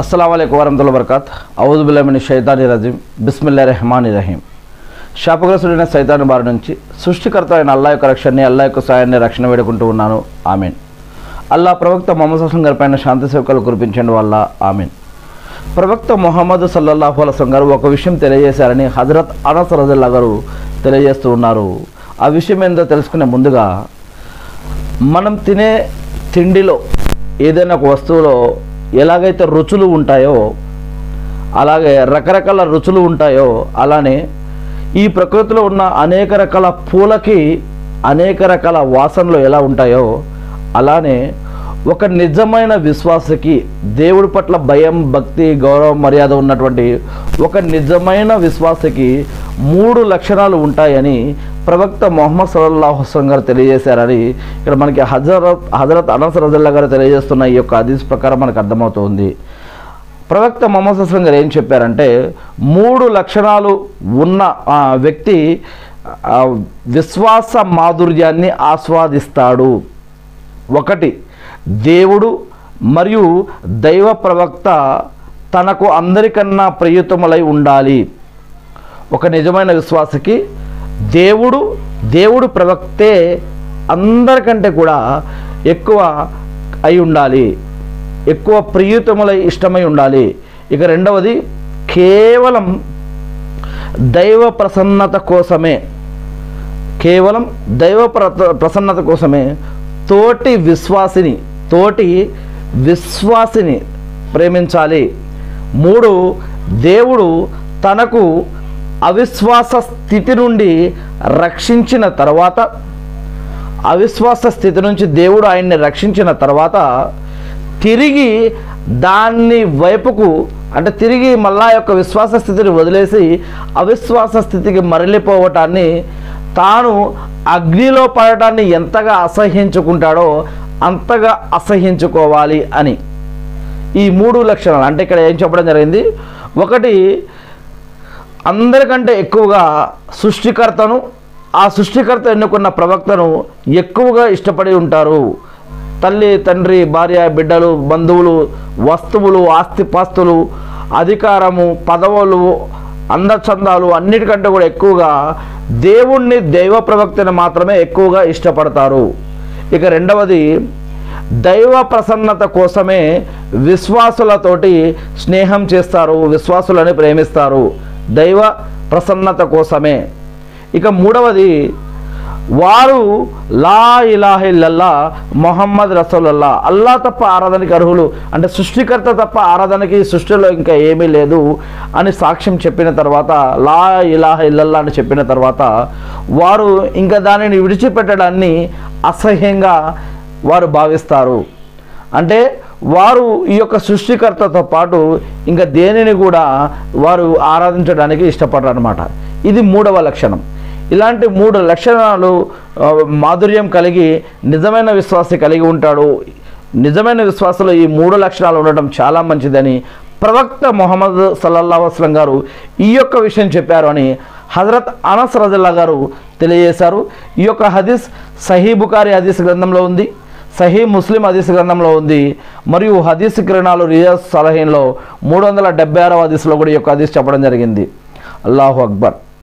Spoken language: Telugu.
అస్సలాముఅలైకుం వరహ్మతుల్లాహి వబరకాత్. ఔజు బిల్లాహి మినష్ షైతానిర్ రజీం. బిస్మిల్లాహిర్ రహమానిర్ రహీం. శాపగ్రస్తుడైన సైతాను బారి నుంచి సృష్టికర్త అయిన అల్లాహ్ యొక్క రక్షణని, అల్లాహ్ యొక్క సాయాన్ని, రక్షణ వేడుకుంటూ ఉన్నాను. ఆమీన్. అల్లాహ్ ప్రవక్త ముహమ్మద్ సల్లల్లాహు అలైహి వసల్లం గారిపైన శాంతి సేవకులు కురిపించండి వల్ల ఆమీన్. ప్రవక్త ముహమ్మద్ సల్లల్లాహు అలైహి వసల్లం గారు ఒక విషయం తెలియజేశారని హజరత్ అనస్ రజల్లాహు గారు తెలియజేస్తూ ఉన్నారు. ఆ విషయం ఏంటో తెలుసుకునే ముందుగా, మనం తినే తిండిలో ఏదైనా ఒక వస్తువులో ఎలాగైతే రుచులు ఉంటాయో, అలాగే రకరకాల రుచులు ఉంటాయో, అలానే ఈ ప్రకృతిలో ఉన్న అనేక రకాల పూలకి అనేక రకాల వాసనలు ఎలా ఉంటాయో, అలానే ఒక నిజమైన విశ్వాసకి దేవుడి పట్ల భయం, భక్తి, గౌరవం, మర్యాద ఉన్నటువంటి ఒక నిజమైన విశ్వాసకి 3 లక్షణాలు ఉంటాయని ప్రవక్త ముహమ్మద్ సల్లల్లాహు అలైహి వసల్లం గారు తెలియజేశారని ఇక్కడ మనకి హజరత్ అనస్ రజల్లాహు గారు తెలియజేస్తున్న ఈ యొక్క హదీస్ ప్రకారం మనకు అర్థమవుతుంది. ప్రవక్త ముహమ్మద్ సల్లల్లాహు అలైహి వసల్లం గారు ఏం చెప్పారంటే, 3 లక్షణాలు ఉన్న వ్యక్తి విశ్వాస మాధుర్యాన్ని ఆస్వాదిస్తాడు. 1, దేవుడు మరియు దైవ ప్రవక్త తనకు అందరికన్నా ప్రియతములై ఉండాలి. ఒక నిజమైన విశ్వాసకి దేవుడు ప్రవక్తే అందరికంటే కూడా ఎక్కువ అయి ఉండాలి, ఎక్కువ ప్రియతములై ఇష్టమై ఉండాలి. ఇక 2వది, కేవలం దైవ ప్రసన్నత కోసమే, ప్రసన్నత కోసమే తోటి విశ్వాసిని ప్రేమించాలి. 3, దేవుడు తనకు అవిశ్వాస స్థితి నుండి రక్షించిన తర్వాత, అవిశ్వాస స్థితి నుంచి దేవుడు ఆయన్ని రక్షించిన తర్వాత తిరిగి దాన్ని వైపుకు, అంటే తిరిగి మళ్ళా యొక్క విశ్వాస స్థితిని వదిలేసి అవిశ్వాస స్థితికి మరలిపోవటాన్ని, తాను అగ్నిలో పడటాన్ని ఎంతగా అసహ్యించుకుంటాడో అంతగా అసహ్యించుకోవాలి అని. ఈ 3 లక్షణాలు అంటే ఇక్కడ ఏం చెప్పడం జరిగింది? 1, అందరికంటే ఎక్కువగా సృష్టికర్తను, ఆ సృష్టికర్త ఎన్నుకున్న ప్రవక్తను ఎక్కువగా ఇష్టపడి ఉంటారు. తల్లి, తండ్రి, భార్య, బిడ్డలు, బంధువులు, వస్తువులు, ఆస్తిపాస్తులు, అధికారము, పదవులు, అందచందాలు అన్నిటికంటే కూడా ఎక్కువగా దేవుణ్ణి, దైవ ప్రవక్తను మాత్రమే ఎక్కువగా ఇష్టపడతారు. ఇక 2వది, దైవ ప్రసన్నత కోసమే విశ్వాసులతోటి స్నేహం చేస్తారు, విశ్వాసులని ప్రేమిస్తారు, దైవ ప్రసన్నత కోసమే. ఇక 3వది, వారు లా ఇలాహ ఇల్లల్లా మొహమ్మద్ రసూలుల్లా, అల్లా తప్ప ఆరాధనకి అర్హులు, అంటే సృష్టికర్త తప్ప ఆరాధనకి సృష్టిలో ఇంకా ఏమీ లేదు అని సాక్ష్యం చెప్పిన తర్వాత, లా ఇలాహ ఇల్లల్లా అని చెప్పిన తర్వాత వారు ఇంకా దానిని విడిచిపెట్టడాన్ని అసహ్యంగా వారు భావిస్తారు. అంటే వారు ఈ యొక్క సృష్టికర్తతో పాటు ఇంకా దేనిని కూడా వారు ఆరాధించడానికి ఇష్టపడరు అన్నమాట. ఇది 3వ లక్షణం. ఇలాంటి 3 లక్షణాలు మాధుర్యం కలిగి నిజమైన విశ్వాసి కలిగి ఉంటాడు. నిజమైన విశ్వాసంలో ఈ 3 లక్షణాలు ఉండటం చాలా మంచిదని ప్రవక్త ముహమ్మద్ సల్లల్లాహు అలైహి వసల్లం గారు ఈ యొక్క విషయం చెప్పారు అని హజరత్ అనస్ రజల్లాహు గారు తెలియజేశారు. ఈ యొక్క హదీస్ సహీ బుఖారీ హదీస్ గ్రంథంలో ఉంది, సహీ ముస్లిం హదీస్ గ్రంథంలో ఉంది, మరియు హదీస్ కిరణాలు రియాజ్ సాలహీన్లో 376వ హదీస్లో కూడా ఈ యొక్క హదీస్ చెప్పడం జరిగింది. అల్లాహు అక్బర్.